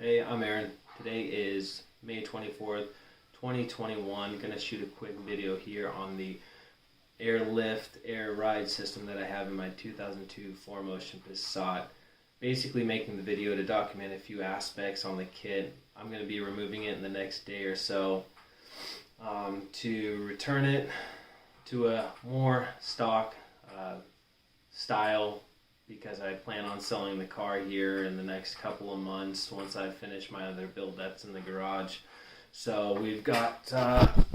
Hey, I'm Aaron. Today is May 24th, 2021. Gonna shoot a quick video here on the airlift air ride system that I have in my 2002 4motion Passat. Basically making the video to document a few aspects on the kit. I'm gonna be removing it in the next day or so to return it to a more stock style, because I plan on selling the car here in the next couple of months once I finish my other build that's in the garage. So we've got some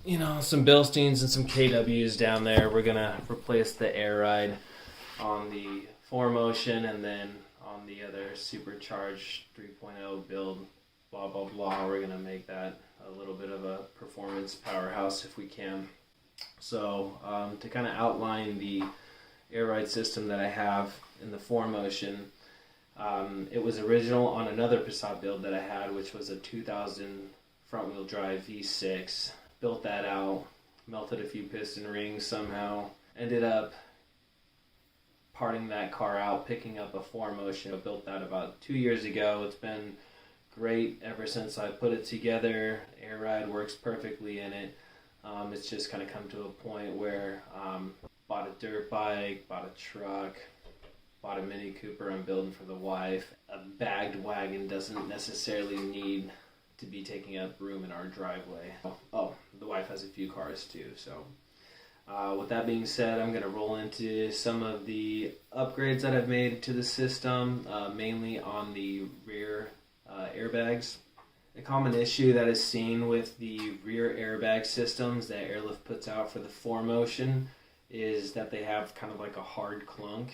Bilsteins and some KWs down there. We're gonna replace the AIRRIDE on the 4motion, and then on the other supercharged 3.0 build, blah blah blah, we're gonna make that a little bit of a performance powerhouse if we can. So to kind of outline the AIRRIDE system that I have in the 4motion, it was original on another Passat build that I had, which was a 2000 front wheel drive V6. Built that out, melted a few piston rings somehow, ended up parting that car out, picking up a 4motion. I built that about 2 years ago. It's been great ever since I put it together. AIRRIDE works perfectly in it. It's just kind of come to a point where bought a dirt bike, bought a truck, bought a Mini Cooper I'm building for the wife. A bagged wagon doesn't necessarily need to be taking up room in our driveway. Oh, the wife has a few cars too. So with that being said, I'm going to roll into some of the upgrades that I've made to the system, mainly on the rear airbags. A common issue that is seen with the rear airbag systems that Airlift puts out for the 4motion is that they have kind of like a hard clunk.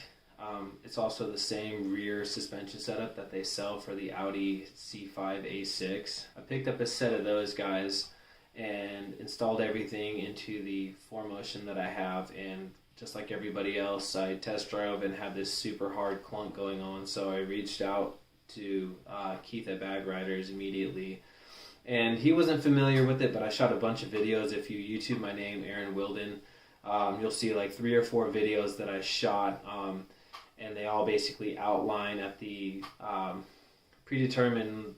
It's also the same rear suspension setup that they sell for the Audi C5 A6. I picked up a set of those guys and installed everything into the 4motion that I have, and just like everybody else, I test drove and had this super hard clunk going on, so I reached out to Keith at Bag Riders immediately, and he wasn't familiar with it, but I shot a bunch of videos. If you YouTube my name, Aaron Willden, you'll see like 3 or 4 videos that I shot, and they all basically outline at the predetermined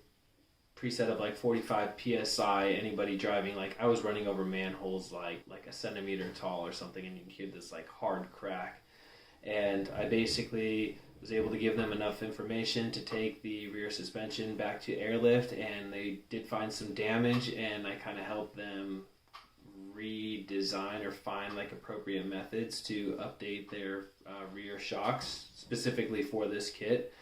preset of like 45 psi. Anybody driving, like I was running over manholes like a centimeter tall or something, and you can hear this like hard crack, and I basically was able to give them enough information to take the rear suspension back to Airlift, and they did find some damage, and I kind of helped them redesign or find like appropriate methods to update their rear shocks specifically for this kit.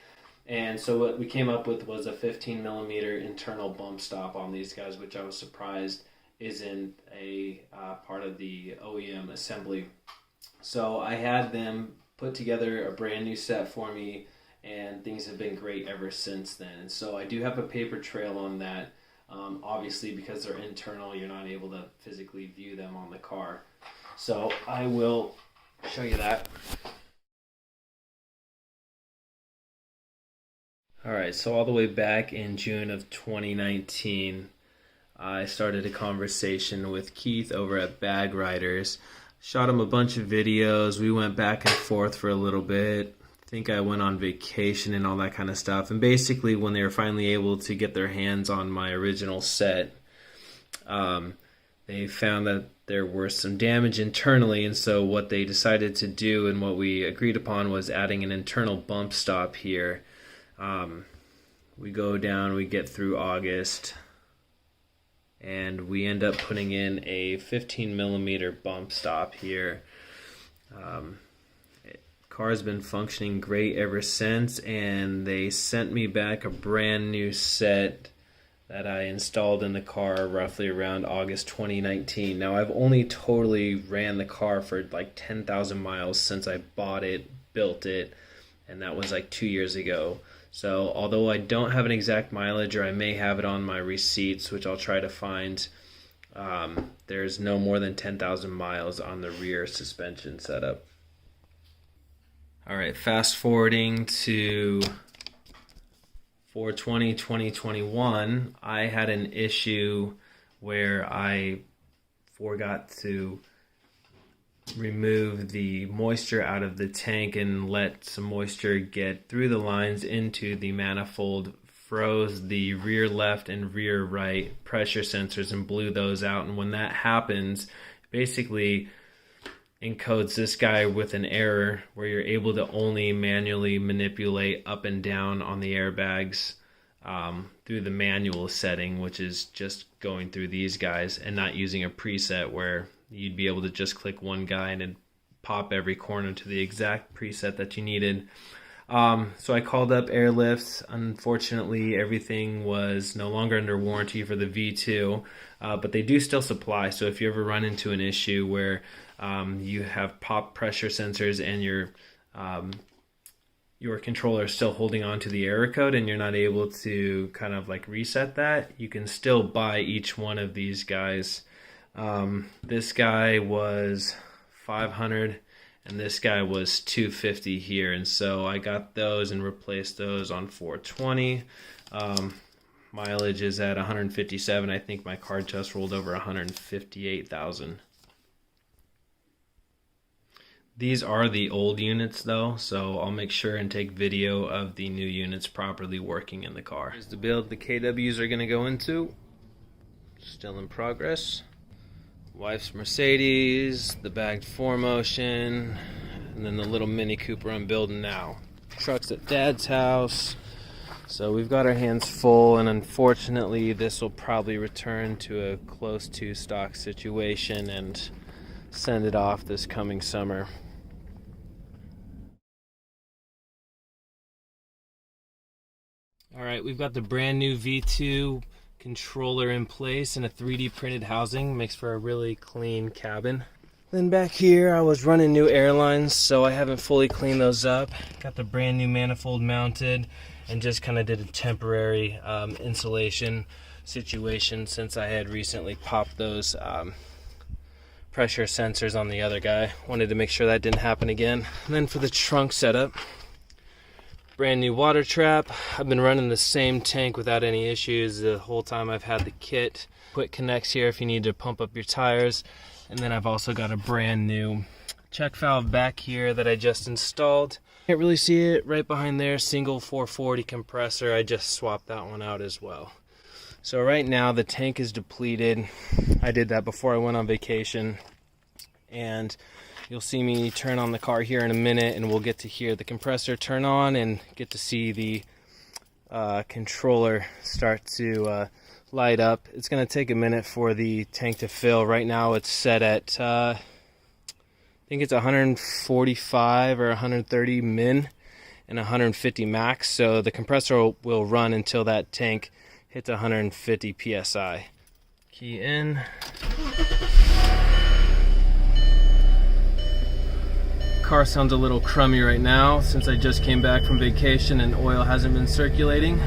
And so what we came up with was a 15 millimeter internal bump stop on these guys, which I was surprised isn't a part of the OEM assembly. So I had them put together a brand new set for me, and things have been great ever since then. And so I do have a paper trail on that. Obviously, because they're internal, you're not able to physically view them on the car. So I will show you that. Alright, so all the way back in June of 2019, I started a conversation with Keith over at Bag Riders. Shot him a bunch of videos. We went back and forth for a little bit. I think I went on vacation and all that kind of stuff. And basically, when they were finally able to get their hands on my original set, they found that there was some damage internally. And so what they decided to do, and what we agreed upon, was adding an internal bump stop here. We go down, we get through August, and we end up putting in a 15 millimeter bump stop here. Car's been functioning great ever since, and they sent me back a brand new set that I installed in the car roughly around August 2019. Now, I've only totally ran the car for like 10,000 miles since I bought it, built it, and that was like 2 years ago. So although I don't have an exact mileage, or I may have it on my receipts, which I'll try to find, there's no more than 10,000 miles on the rear suspension setup. Alright, fast forwarding to 4/20/2021, I had an issue where I forgot to remove the moisture out of the tank and let some moisture get through the lines into the manifold froze the rear left and rear right pressure sensors and blew those out. And when that happens, basically encodes this guy with an error where you're able to only manually manipulate up and down on the airbags through the manual setting, which is just going through these guys and not using a preset where you'd be able to just click one guy and it'd pop every corner to the exact preset that you needed. So I called up Airlifts. Unfortunately, everything was no longer under warranty for the V2, but they do still supply. So if you ever run into an issue where you have pop pressure sensors and your controller is still holding on to the error code and you're not able to kind of like reset that, you can still buy each one of these guys. This guy was $500 and this guy was $250 here, and so I got those and replaced those on 420. Mileage is at 157. I think my car just rolled over 158,000. These are the old units though, so I'll make sure and take video of the new units properly working in the car. Here's the build the KWs are going to go into. Still in progress. Wife's Mercedes, the bagged 4motion, and then the little Mini Cooper I'm building now. Truck's at Dad's house. So we've got our hands full, and unfortunately this will probably return to a close to stock situation and send it off this coming summer. Alright, we've got the brand new V2 controller in place and a 3D printed housing. Makes for a really clean cabin. Then back here I was running new airlines, so I haven't fully cleaned those up. Got the brand new manifold mounted and just kind of did a temporary insulation situation since I had recently popped those pressure sensors on the other guy. Wanted to make sure that didn't happen again. And then for the trunk setup, brand new water trap. I've been running the same tank without any issues the whole time I've had the kit. Quick connects here if you need to pump up your tires. And then I've also got a brand new check valve back here that I just installed. Can't really see it right behind there. Single 440 compressor. I just swapped that one out as well. So right now the tank is depleted. I did that before I went on vacation. And you'll see me turn on the car here in a minute and we'll get to hear the compressor turn on and get to see the controller start to light up. It's going to take a minute for the tank to fill. Right now it's set at, I think it's 145 or 130 min and 150 max. So the compressor will run until that tank hits 150 psi. Key in. Car sounds a little crummy right now since I just came back from vacation and oil hasn't been circulating.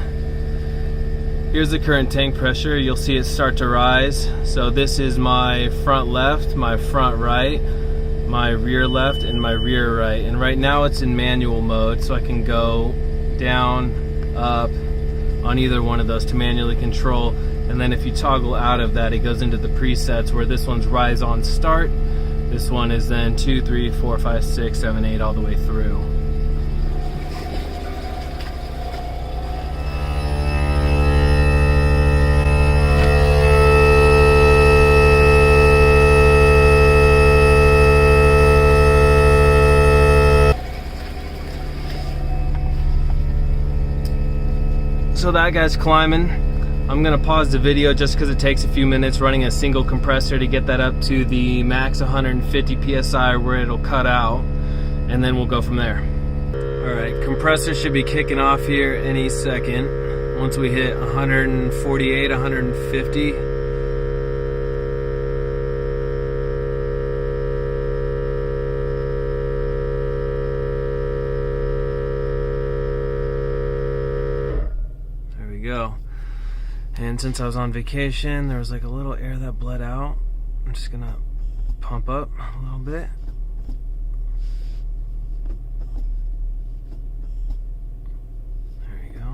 Here's the current tank pressure. You'll see it start to rise. So this is my front left, my front right, my rear left, and my rear right. And right now it's in manual mode, so I can go down, up on either one of those to manually control. And then if you toggle out of that, it goes into the presets where this one's rise on start. This one is then 2, 3, 4, 5, 6, 7, 8 all the way through. So that guy's climbing. I'm gonna pause the video just because it takes a few minutes running a single compressor to get that up to the max 150 psi where it'll cut out, and then we'll go from there. Alright, compressor should be kicking off here any second. Once we hit 148, 150. There we go. And since I was on vacation, there was like a little air that bled out. I'm just gonna pump up a little bit. There you go.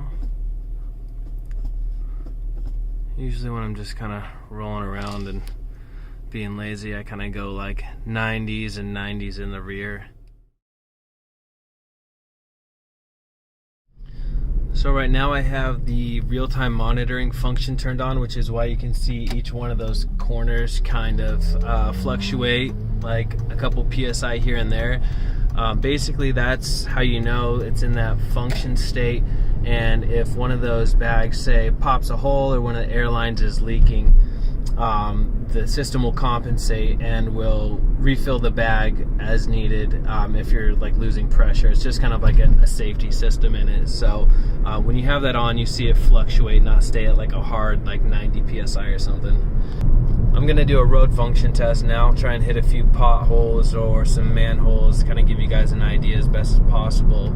Usually when I'm just kind of rolling around and being lazy, I kind of go like 90s and 90s in the rear. So right now I have the real-time monitoring function turned on, which is why you can see each one of those corners kind of fluctuate like a couple PSI here and there. Basically that's how you know it's in that function state, and if one of those bags, say, pops a hole or one of the airlines is leaking, the system will compensate and will refill the bag as needed if you're like losing pressure. It's just kind of like a safety system in it. So when you have that on, you see it fluctuate, not stay at like a hard like 90 PSI or something. I'm gonna do a road function test now, try and hit a few potholes or some manholes, kind of give you guys an idea as best as possible.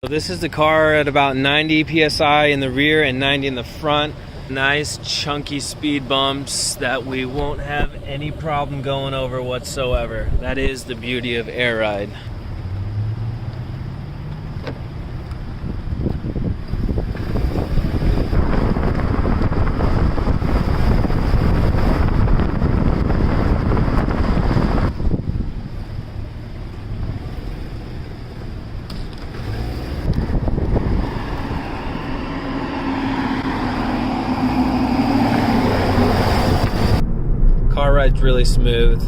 So this is the car at about 90 PSI in the rear and 90 in the front. Nice chunky speed bumps that we won't have any problem going over whatsoever. That is the beauty of AIRRIDE. Car ride's really smooth.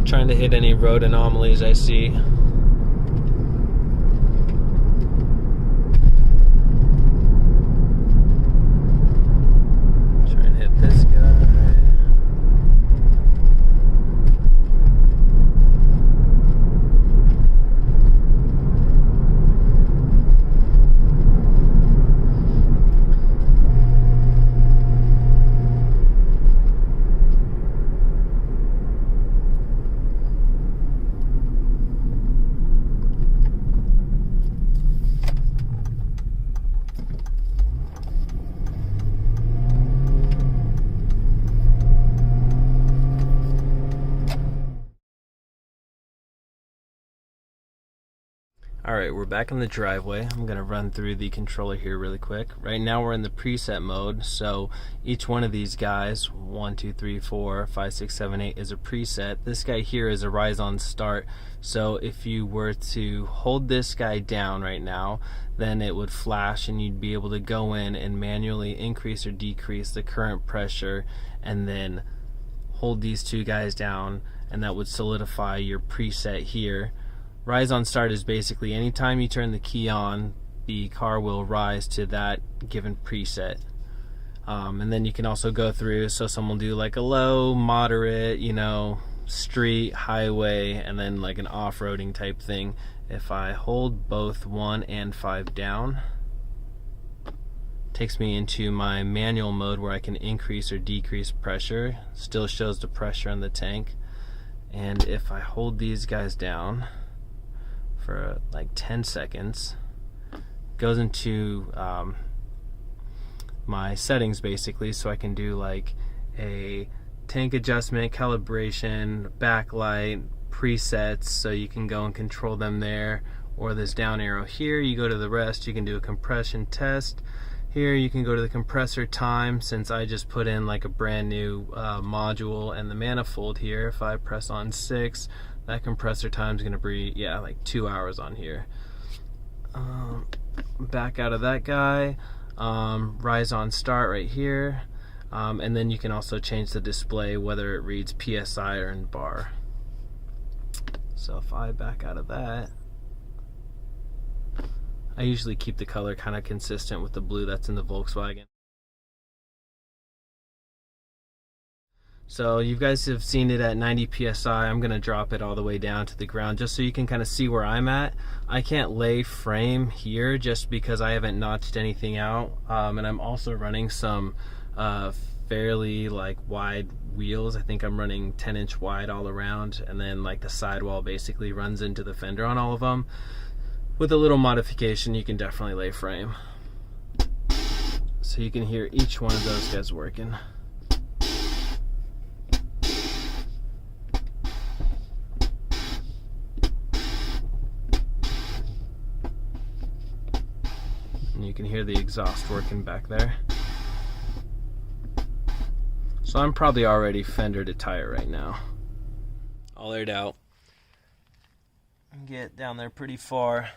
Trying to hit any road anomalies I see. Try and hit this guy. Alright, we're back in the driveway. I'm going to run through the controller here really quick. Right now we're in the preset mode, so each one of these guys, 1, 2, 3, 4, 5, 6, 7, 8 is a preset. This guy here is a rise on start, so if you were to hold this guy down right now, then it would flash and you'd be able to go in and manually increase or decrease the current pressure, and then hold these two guys down, and that would solidify your preset here. Rise on start is basically anytime you turn the key on, the car will rise to that given preset. And then you can also go through, so some will do like a low, moderate, you know, street, highway, and then like an off-roading type thing. If I hold both 1 and 5 down, it takes me into my manual mode where I can increase or decrease pressure. Still shows the pressure in the tank. And if I hold these guys down for like 10 seconds, goes into my settings basically, so I can do like a tank adjustment, calibration, backlight, presets, so you can go and control them there, or this down arrow here, you go to the rest, you can do a compression test. Here you can go to the compressor time, since I just put in like a brand new module and the manifold here. If I press on 6, that compressor time is going to be, yeah, like 2 hours on here. Back out of that guy, rise on start right here, and then you can also change the display whether it reads PSI or in bar. So if I back out of that, I usually keep the color kind of consistent with the blue that's in the Volkswagen. So you guys have seen it at 90 PSI. I'm gonna drop it all the way down to the ground just so you can kind of see where I'm at. I can't lay frame here just because I haven't notched anything out, and I'm also running some fairly like wide wheels. I think I'm running 10-inch wide all around, and then like the sidewall basically runs into the fender on all of them. With a little modification, you can definitely lay frame. So you can hear each one of those guys working. And you can hear the exhaust working back there. So I'm probably already fender to tire right now. All aired out. Get down there pretty far.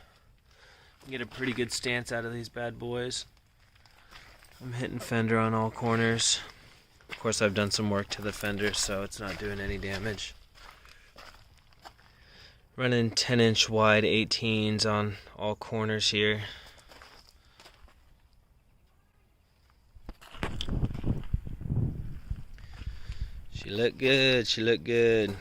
Get a pretty good stance out of these bad boys. I'm hitting fender on all corners. Of course, I've done some work to the fender, so it's not doing any damage. Running 10-inch wide 18s on all corners here. She looked good, she looked good.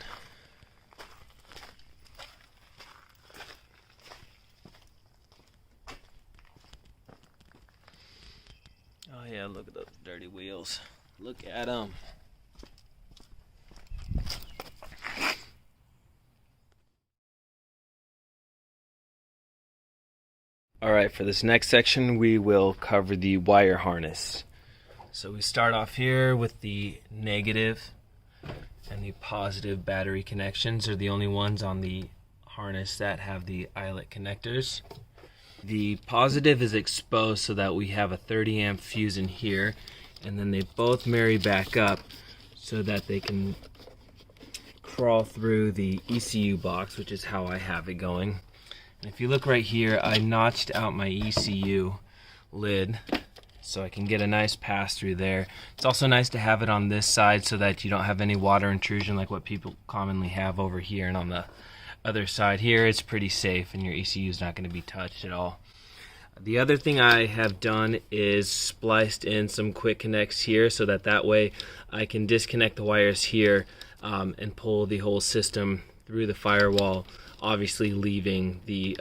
Oh yeah, look at those dirty wheels. Look at them. Alright, for this next section we will cover the wire harness. So we start off here with the negative and the positive battery connections are the only ones on the harness that have the eyelet connectors. The positive is exposed so that we have a 30 amp fuse in here, and then they both marry back up so that they can crawl through the ECU box, which is how I have it going. And if you look right here, I notched out my ECU lid so I can get a nice pass through there. It's also nice to have it on this side so that you don't have any water intrusion like what people commonly have over here, and on the other side here it's pretty safe and your ECU is not going to be touched at all. The other thing I have done is spliced in some quick connects here so that way I can disconnect the wires here and pull the whole system through the firewall, obviously leaving the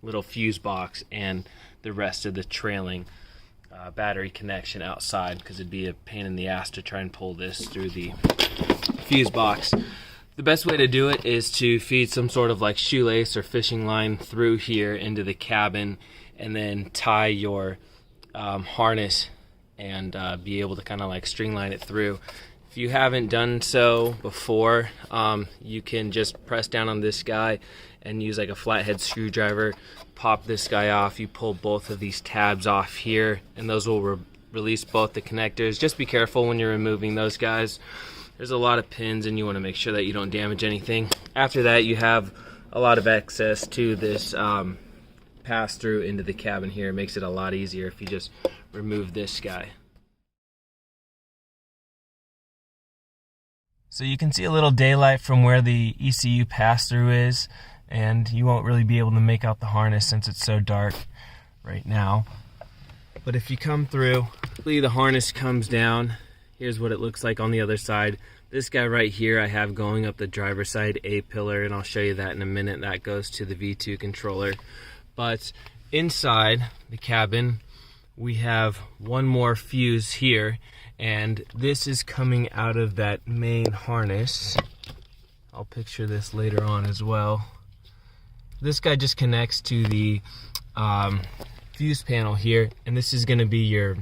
little fuse box and the rest of the trailing battery connection outside, because it'd be a pain in the ass to try and pull this through the fuse box. The best way to do it is to feed some sort of like shoelace or fishing line through here into the cabin, and then tie your harness and be able to kind of like string line it through. If you haven't done so before, you can just press down on this guy and use like a flathead screwdriver, pop this guy off. You pull both of these tabs off here and those will release both the connectors. Just be careful when you're removing those guys. There's a lot of pins and you want to make sure that you don't damage anything. After that, you have a lot of access to this pass through into the cabin here. It makes it a lot easier if you just remove this guy. So you can see a little daylight from where the ECU pass through is, and you won't really be able to make out the harness since it's so dark right now. But if you come through, the harness comes down. Here's what it looks like on the other side. This guy right here I have going up the driver's side A-pillar, and I'll show you that in a minute. That goes to the V2 controller. But inside the cabin, we have one more fuse here, and this is coming out of that main harness. I'll picture this later on as well. This guy just connects to the fuse panel here, and this is going to be your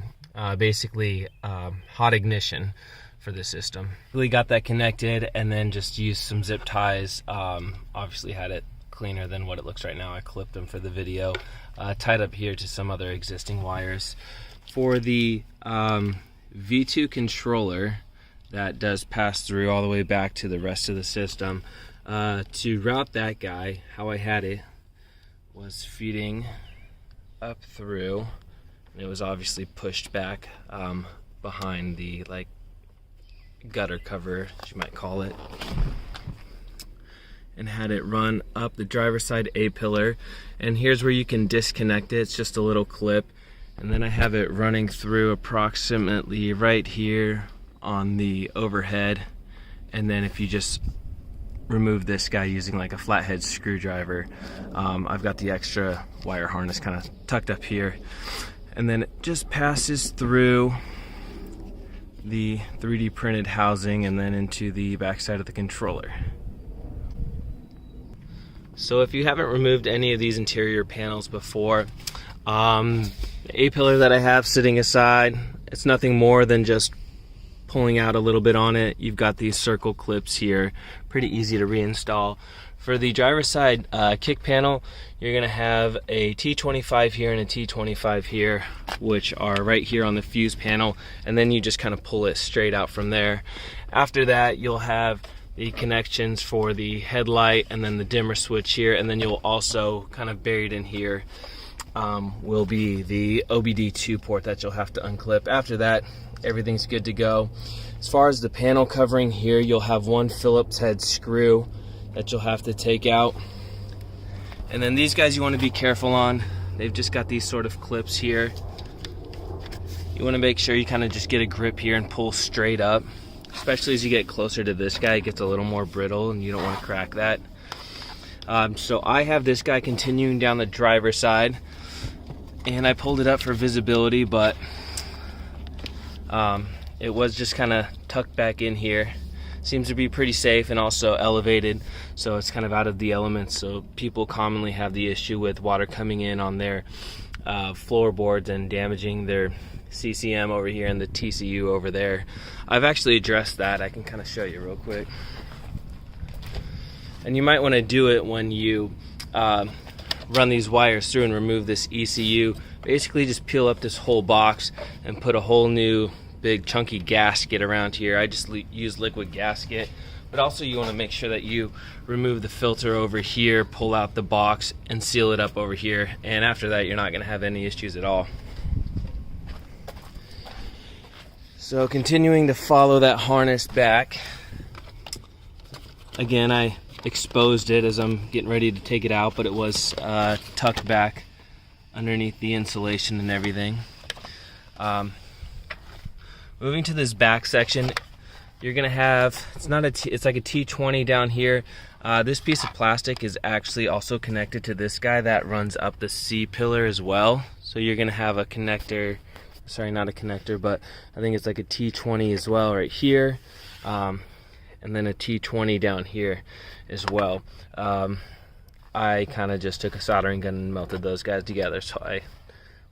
basically hot ignition for the system. Really got that connected, and then just used some zip ties. Obviously had it cleaner than what it looks right now. I clipped them for the video. Tied up here to some other existing wires. For the V2 controller that does pass through all the way back to the rest of the system, to route that guy, how I had it was feeding up through. It was obviously pushed back behind the like gutter cover, as you might call it, and had it run up the driver's side A-pillar. And here's where you can disconnect it. It's just a little clip, and then I have it running through approximately right here on the overhead. And then if you just remove this guy using like a flathead screwdriver, I've got the extra wire harness kind of tucked up here, and then it just passes through the 3D printed housing and then into the backside of the controller. So if you haven't removed any of these interior panels before, the A-pillar that I have sitting aside, it's nothing more than just pulling out a little bit on it. You've got these circle clips here, pretty easy to reinstall. For the driver's side kick panel, you're going to have a T25 here and a T25 here, which are right here on the fuse panel, and then you just kind of pull it straight out from there. After that, you'll have the connections for the headlight and then the dimmer switch here, and then you'll also, kind of buried in here, will be the OBD2 port that you'll have to unclip. After that, everything's good to go. As far as the panel covering here, you'll have one Phillips head screw that you'll have to take out. And then these guys you want to be careful on. They've just got these sort of clips here. You want to make sure you kind of just get a grip here and pull straight up. Especially as you get closer to this guy, it gets a little more brittle and you don't want to crack that. So I have this guy continuing down the driver's side, and I pulled it up for visibility, but it was just kind of tucked back in here. Seems to be pretty safe and also elevated, so it's kind of out of the elements. So people commonly have the issue with water coming in on their floorboards and damaging their CCM over here and the TCU over there. I've actually addressed that. I can kind of show you real quick. And you might want to do it when you run these wires through and remove this ECU. Basically just peel up this whole box and put a whole new big chunky gasket around here. I just use liquid gasket, but also you want to make sure that you remove the filter over here, pull out the box, and seal it up over here. And after that, you're not going to have any issues at all. So continuing to follow that harness back, again, I exposed it as I'm getting ready to take it out, but it was tucked back underneath the insulation and everything. Moving to this back section, you're gonna have, it's like a T20 down here. This piece of plastic is actually also connected to this guy that runs up the C pillar as well. So you're gonna have a connector, sorry, not a connector, but I think it's like a T20 as well right here. And then a T20 down here as well. I kind of just took a soldering gun and melted those guys together, so I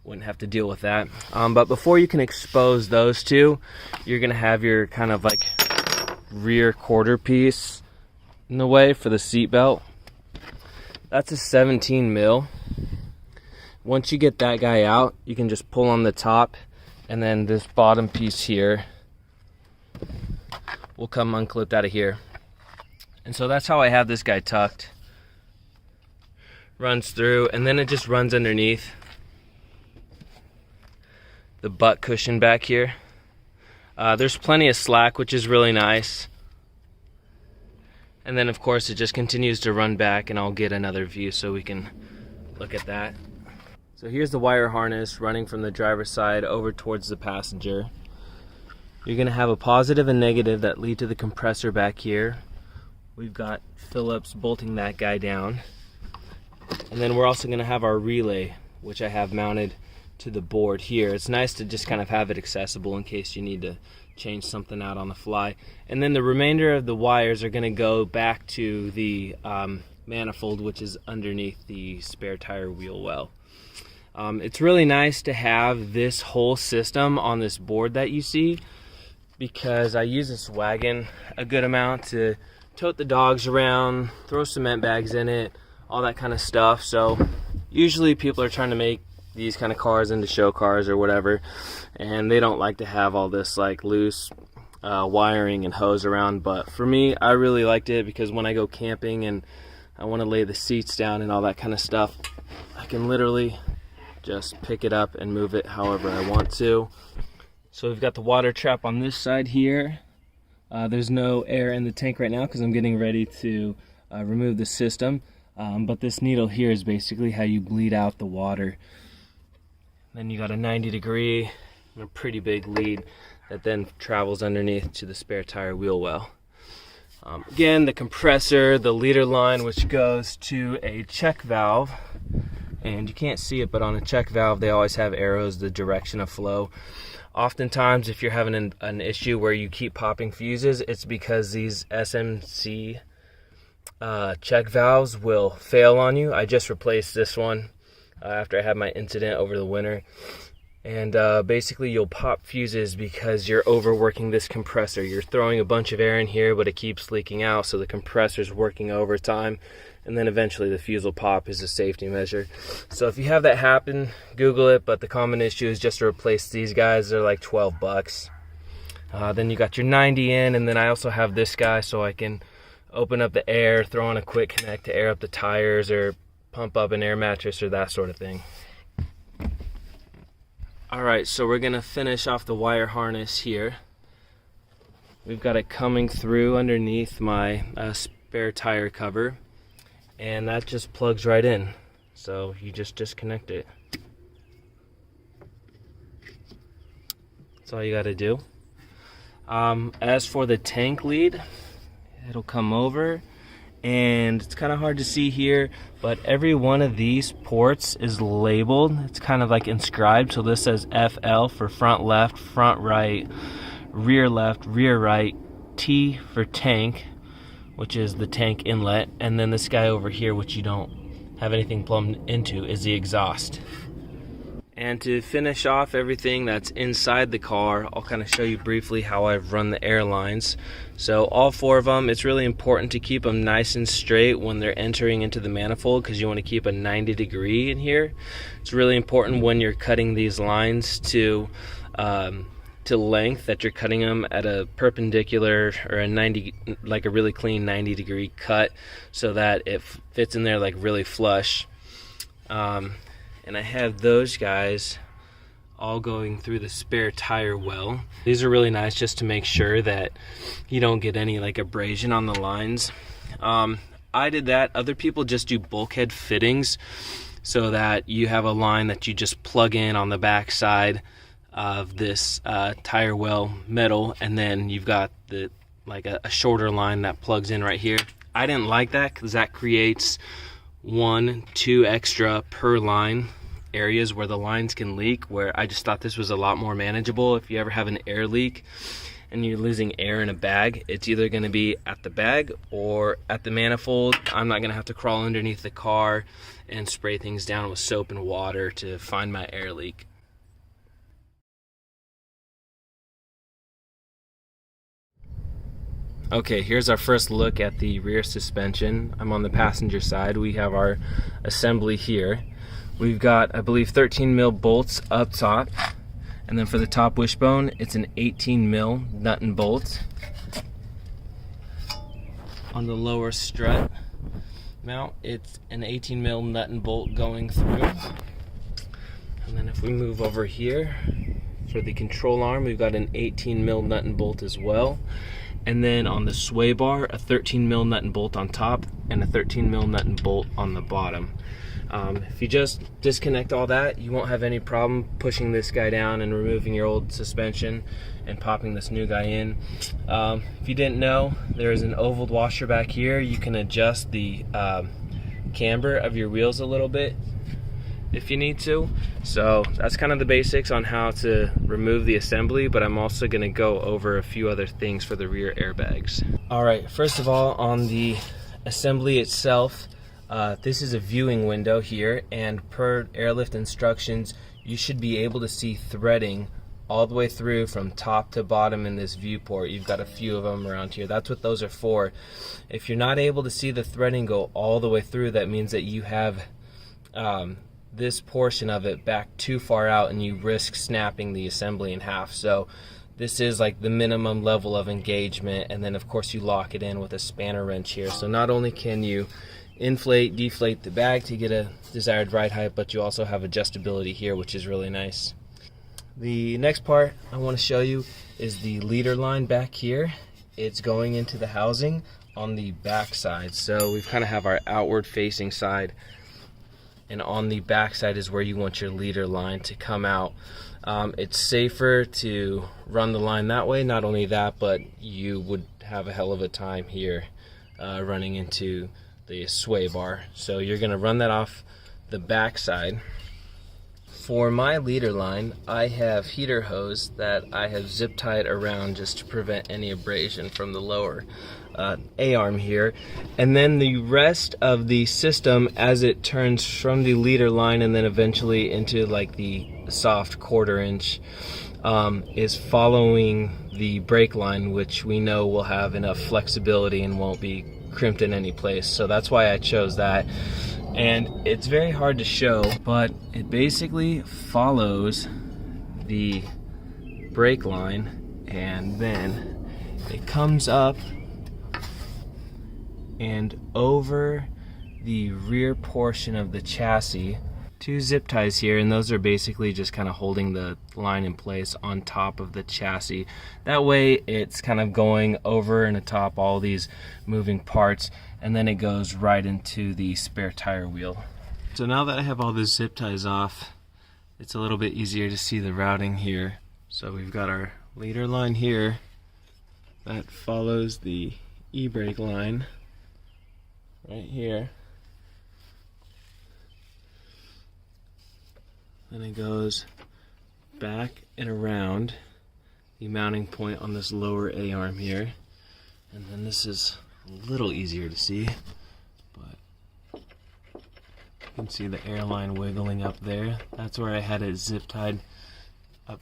wouldn't have to deal with that. But before you can expose those two, you're gonna have your kind of like rear quarter piece in the way for the seat belt. That's a 17 mil. Once you get that guy out, you can just pull on the top, and then this bottom piece here will come unclipped out of here. And so that's how I have this guy tucked. Runs through, and then it just runs underneath the butt cushion back here. There's plenty of slack, which is really nice. And then of course it just continues to run back, and I'll get another view so we can look at that. So here's the wire harness running from the driver's side over towards the passenger. You're going to have a positive and negative that lead to the compressor back here. We've got Phillips bolting that guy down. And then we're also going to have our relay, which I have mounted to the board here. It's nice to just kind of have it accessible in case you need to change something out on the fly. And then the remainder of the wires are going to go back to the manifold, which is underneath the spare tire wheel well. It's really nice to have this whole system on this board that you see, because I use this wagon a good amount to tote the dogs around, throw cement bags in it, all that kind of stuff. So usually people are trying to make these kind of cars into show cars or whatever, and they don't like to have all this like loose wiring and hose around. But for me, I really liked it because when I go camping and I want to lay the seats down and all that kind of stuff, I can literally just pick it up and move it however I want to. So we've got the water trap on this side here. There's no air in the tank right now because I'm getting ready to remove the system. But this needle here is basically how you bleed out the water. Then you got a 90-degree and a pretty big lead that then travels underneath to the spare tire wheel well. Again, the compressor, the leader line, which goes to a check valve. And you can't see it, but on a check valve, they always have arrows, the direction of flow. Oftentimes, if you're having an issue where you keep popping fuses, it's because these SMC check valves will fail on you. I just replaced this one after I had my incident over the winter, And basically you'll pop fuses because you're overworking this compressor. You're throwing a bunch of air in here, but it keeps leaking out, so the compressor's working overtime, and then eventually the fuse will pop as a safety measure. So if you have that happen, Google it, but the common issue is just to replace these guys. They're like 12 bucks. Then you got your 90 in, and then I also have this guy so I can open up the air, throw on a quick connect to air up the tires or pump up an air mattress or that sort of thing. Alright, so we're gonna finish off the wire harness here. We've got it coming through underneath my spare tire cover, and that just plugs right in. So you just disconnect it. That's all you gotta do. As for the tank lead, it'll come over, and it's kind of hard to see here, but every one of these ports is labeled. It's kind of like inscribed. So this says FL for front left, front right, rear left, rear right, T for tank, which is the tank inlet, and then this guy over here, which you don't have anything plumbed into, is the exhaust. And to finish off everything that's inside the car, I'll kind of show you briefly how I've run the air lines. So all 4 of them, it's really important to keep them nice and straight when they're entering into the manifold, because you want to keep a 90 degree in here. It's really important when you're cutting these lines to length that you're cutting them at a perpendicular or a 90, like a really clean 90 degree cut, so that it fits in there like really flush. And I have those guys all going through the spare tire well. These are really nice just to make sure that you don't get any like abrasion on the lines. I did that. Other people just do bulkhead fittings so that you have a line that you just plug in on the back side of this tire well metal, and then you've got the like a shorter line that plugs in right here. I didn't like that because that creates 1-2 extra per line areas where the lines can leak, where I just thought this was a lot more manageable. If you ever have an air leak and you're losing air in a bag, it's either going to be at the bag or at the manifold. I'm not going to have to crawl underneath the car and spray things down with soap and water to find my air leak. Okay, here's our first look at the rear suspension. I'm on the passenger side. We have our assembly here. We've got, I believe, 13 mil bolts up top, and then for the top wishbone, it's an 18 mil nut and bolt. On the lower strut mount, it's an 18 mil nut and bolt going through. And then if we move over here, for the control arm, we've got an 18 mil nut and bolt as well. And then on the sway bar, a 13 mil nut and bolt on top and a 13 mil nut and bolt on the bottom. If you just disconnect all that, you won't have any problem pushing this guy down and removing your old suspension and popping this new guy in. If you didn't know, there's an oval washer back here. You can adjust the camber of your wheels a little bit if you need to. So that's kind of the basics on how to remove the assembly, but I'm also going to go over a few other things for the rear airbags. Alright, first of all, on the assembly itself, this is a viewing window here, and per airlift instructions, you should be able to see threading all the way through from top to bottom in this viewport. You've got a few of them around here. That's what those are for. If you're not able to see the threading go all the way through, that means that you have this portion of it back too far out and you risk snapping the assembly in half. So this is like the minimum level of engagement, and then of course you lock it in with a spanner wrench here. So not only can you inflate, deflate the bag to get a desired ride height, but you also have adjustability here, which is really nice. The next part I want to show you is the leader line back here. It's going into the housing on the back side. So we kind of have our outward facing side, and on the back side is where you want your leader line to come out. It's safer to run the line that way. Not only that, but you would have a hell of a time here running into the sway bar. So you're going to run that off the back side. For my leader line, I have heater hose that I have zip tied around just to prevent any abrasion from the lower A-arm here. And then the rest of the system, as it turns from the leader line and then eventually into like the soft 1/4 inch, is following the brake line, which we know will have enough flexibility and won't be crimped in any place. So that's why I chose that. And it's very hard to show, but it basically follows the brake line, and then it comes up and over the rear portion of the chassis. 2 zip ties here, and those are basically just kind of holding the line in place on top of the chassis. That way it's kind of going over and atop all these moving parts, and then it goes right into the spare tire wheel. So now that I have all the zip ties off, it's a little bit easier to see the routing here. So we've got our leader line here that follows the e-brake line right here. Then it goes back and around the mounting point on this lower A-arm here. And then this is a little easier to see, but you can see the airline wiggling up there. That's where I had it zip tied up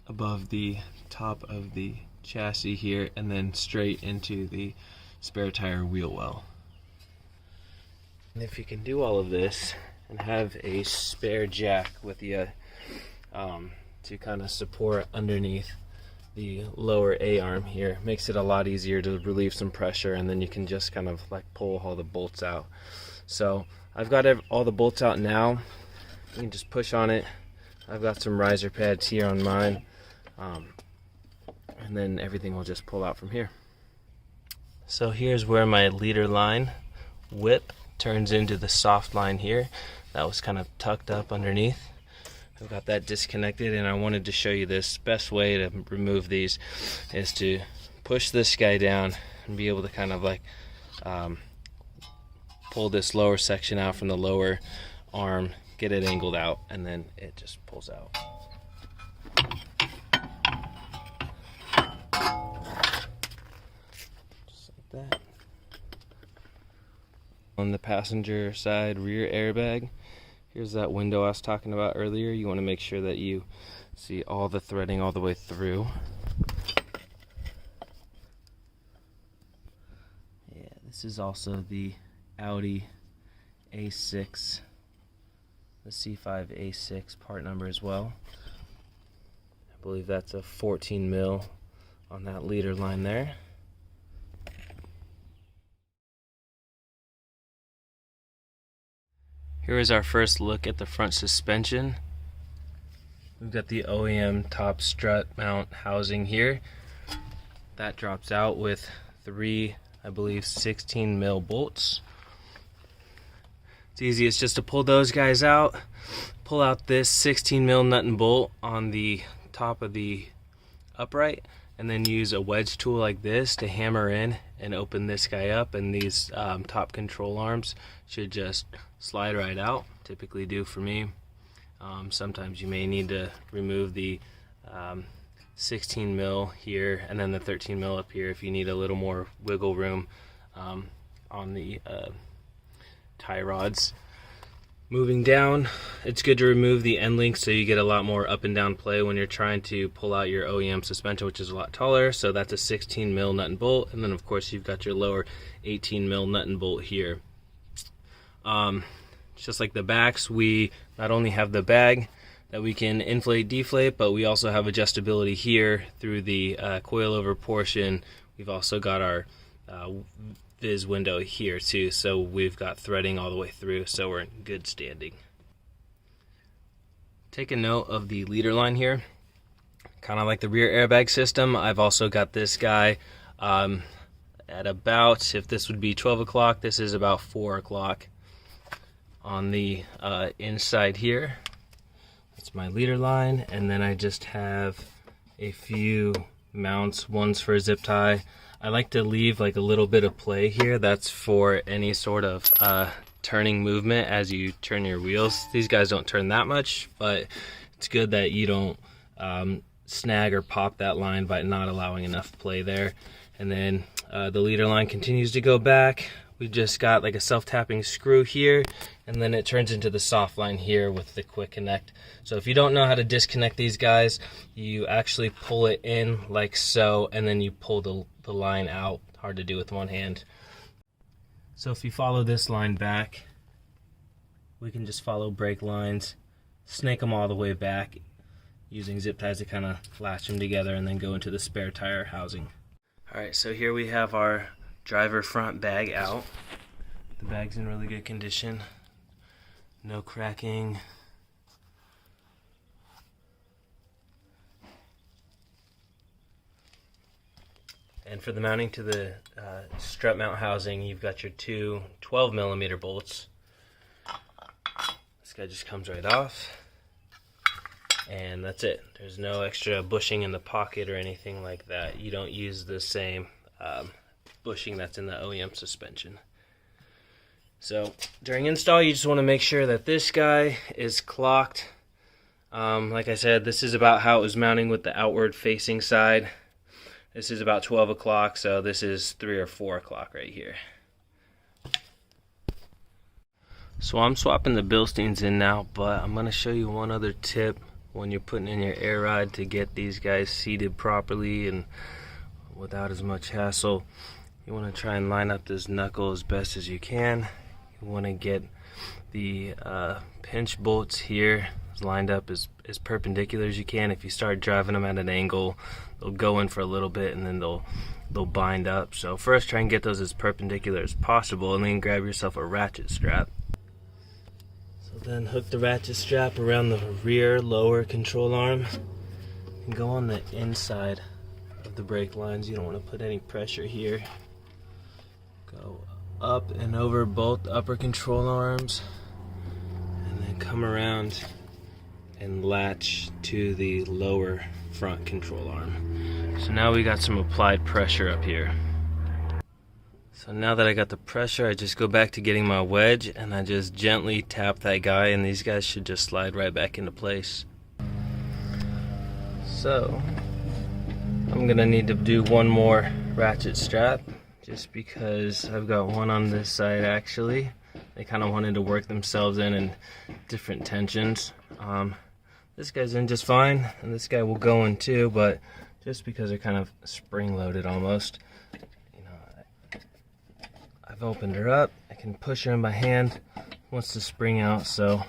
above the top of the chassis here, and then straight into the spare tire wheel well. And if you can do all of this and have a spare jack with you to kind of support underneath the lower A-arm here, makes it a lot easier to relieve some pressure, and then you can just kind of like pull all the bolts out. So I've got all the bolts out now. You can just push on it. I've got some riser pads here on mine, and then everything will just pull out from here. So here's where my leader line whip turns into the soft line here. That was kind of tucked up underneath. I've got that disconnected, and I wanted to show you this. Best way to remove these is to push this guy down and be able to kind of like pull this lower section out from the lower arm, get it angled out, and then it just pulls out. Just like that. On the passenger side rear airbag, here's that window I was talking about earlier. You want to make sure that you see all the threading all the way through. Yeah, this is also the Audi A6, the C5 A6 part number as well. I believe that's a 14 mil on that leader line there. Here is our first look at the front suspension. We've got the OEM top strut mount housing here. That drops out with 3, I believe, 16 mil bolts. It's easy, it's just to pull those guys out, pull out this 16 mil nut and bolt on the top of the upright, and then use a wedge tool like this to hammer in and open this guy up, and these top control arms should just slide right out. Typically do for me. Sometimes you may need to remove the 16 mil here and then the 13 mil up here if you need a little more wiggle room on the tie rods. Moving down, it's good to remove the end links so you get a lot more up and down play when you're trying to pull out your OEM suspension, which is a lot taller. So that's a 16 mil nut and bolt, and then of course you've got your lower 18 mil nut and bolt here. Just like the backs, we not only have the bag that we can inflate, deflate, but we also have adjustability here through the coilover portion. We've also got our Viz window here too, so we've got threading all the way through, so we're in good standing. Take a note of the leader line here. Kind of like the rear airbag system, I've also got this guy at about, if this would be 12 o'clock, this is about 4 o'clock on the inside here. That's my leader line, and then I just have a few mounts. One's for a zip tie. I like to leave like a little bit of play here. That's for any sort of turning movement as you turn your wheels. These guys don't turn that much, but it's good that you don't snag or pop that line by not allowing enough play there. And then the leader line continues to go back. We just got like a self-tapping screw here, and then it turns into the soft line here with the quick connect. So if you don't know how to disconnect these guys, you actually pull it in like so, and then you pull the line out. Hard to do with one hand. So if you follow this line back, we can just follow brake lines, snake them all the way back using zip ties to kind of latch them together, and then go into the spare tire housing. Alright, so here we have our driver front bag out. The bag's in really good condition. No cracking. And for the mounting to the strut mount housing, you've got your two 12mm bolts. This guy just comes right off. And that's it. There's no extra bushing in the pocket or anything like that. You don't use the same bushing that's in the OEM suspension. So during install, you just want to make sure that this guy is clocked. Like I said, this is about how it was mounting with the outward facing side. This is about 12 o'clock, so this is 3 or 4 o'clock right here. So I'm swapping the Bilsteins in now, but I'm going to show you one other tip when you're putting in your air ride to get these guys seated properly and without as much hassle. You want to try and line up this knuckle as best as you can. You want to get the pinch bolts here lined up as perpendicular as you can. If you start driving them at an angle, they'll go in for a little bit and then they'll bind up. So first try and get those as perpendicular as possible, and then grab yourself a ratchet strap. So then hook the ratchet strap around the rear lower control arm and go on the inside of the brake lines. You don't want to put any pressure here. Go up and over both upper control arms, and then come around and latch to the lower front control arm. So now we got some applied pressure up here. So now that I got the pressure, I just go back to getting my wedge and I just gently tap that guy, and these guys should just slide right back into place. So I'm gonna need to do one more ratchet strap, just because I've got one on this side actually. They kind of wanted to work themselves in different tensions. This guy's in just fine, and this guy will go in too, but just because they're kind of spring-loaded almost. You know, I've opened her up. I can push her in my hand. Wants to spring out, so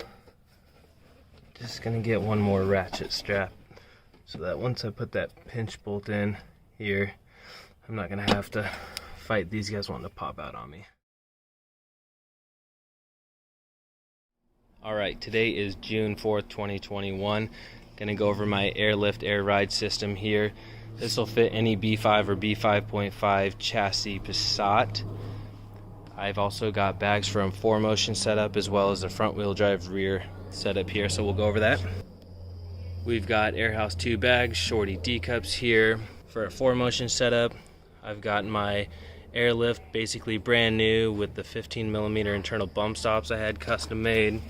just gonna get one more ratchet strap so that once I put that pinch bolt in here, I'm not gonna have to fight these guys wanting to pop out on me. Alright, today is June 4th, 2021. Gonna go over my airlift air ride system here. This will fit any B5 or B5.5 chassis Passat. I've also got bags from 4motion setup as well as the front wheel drive rear setup here, so we'll go over that. We've got Airhouse 2 bags, Shorty D cups here. For a 4motion setup, I've got my airlift basically brand new with the 15mm internal bump stops I had custom made.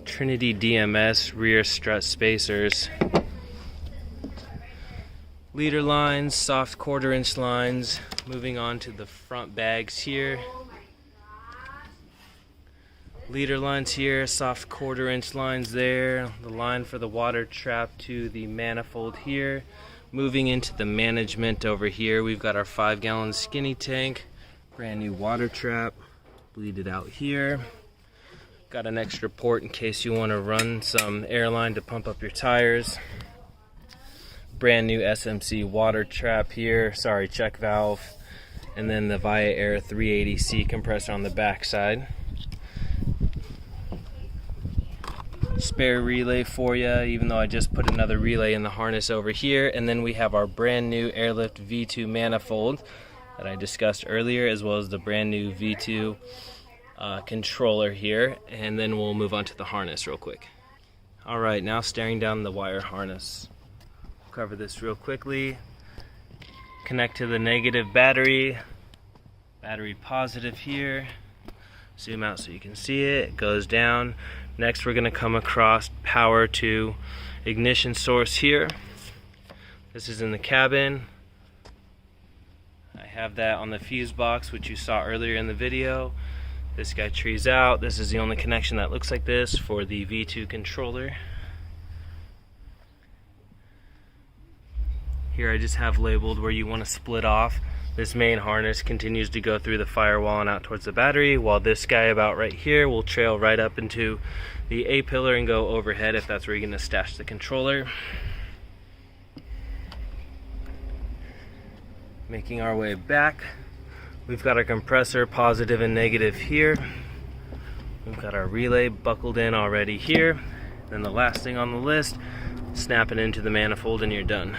Trinity DMS rear strut spacers, leader lines, soft 1/4" lines. Moving on to the front bags here, leader lines here, soft 1/4" lines there, the line for the water trap to the manifold here. Moving into the management over here, we've got our 5-gallon skinny tank, brand new water trap, bleeded out here. Got an extra port in case you want to run some airline to pump up your tires. Brand new SMC water trap here, check valve, and then the Via Air 380C compressor on the back side. Spare relay for you, even though I just put another relay in the harness over here. And then we have our brand new Airlift V2 manifold that I discussed earlier, as well as the brand new V2 controller here, and then we'll move on to the harness real quick. Alright, now staring down the wire harness. We'll cover this real quickly. Connect to the negative battery, battery positive here. Zoom out so you can see it. It goes down. Next we're going to come across power to ignition source here. This is in the cabin. I have that on the fuse box, which you saw earlier in the video. This guy trees out. This is the only connection that looks like this for the V2 controller. Here I just have labeled where you want to split off. This main harness continues to go through the firewall and out towards the battery, while this guy about right here will trail right up into the A-pillar and go overhead if that's where you're going to stash the controller. Making our way back, we've got our compressor positive and negative here. We've got our relay buckled in already here. Then the last thing on the list, snap it into the manifold and you're done.